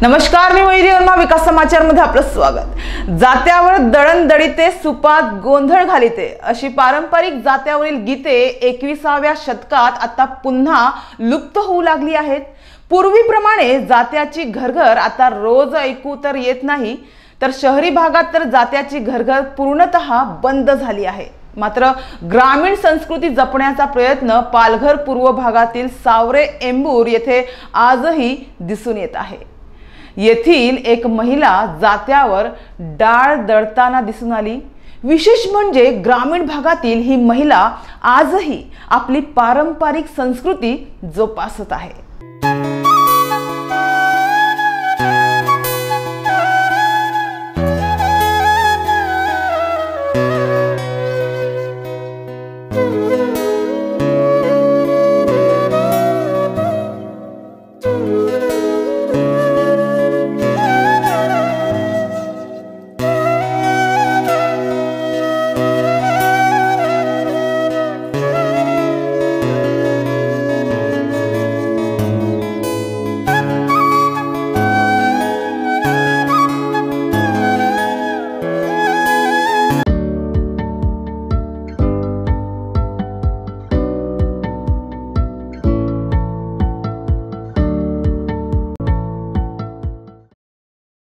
नमस्कार, मी वैरी वर्मा, विकास समाचार मध्ये आपलं स्वागत। जात्यावर दळणदळीते सुपात गोंधळ घालिते अशी पारंपरिक जात्यावरील गीते 21व्या शतकात आता पुन्हा लुप्त होऊ लागली आहेत। पूर्वीप्रमाणे जात्याची घरघर आता रोज ऐकू तर येत नाही, तर शहरी भागात तर जात्याची घरघर पूर्णतः बंद झाली आहे। मात्र ग्रामीण संस्कृती जपण्याचा प्रयत्न पालघर पूर्व भागातील सावरे एंबूर येथे आजही दिसून येत आहे। येथील एक महिला जात्यावर डाळ दळताना दिसून आली। विशेष म्हणजे ग्रामीण भागातील ही महिला आजही आपली पारंपरिक संस्कृती जोपासत आहे।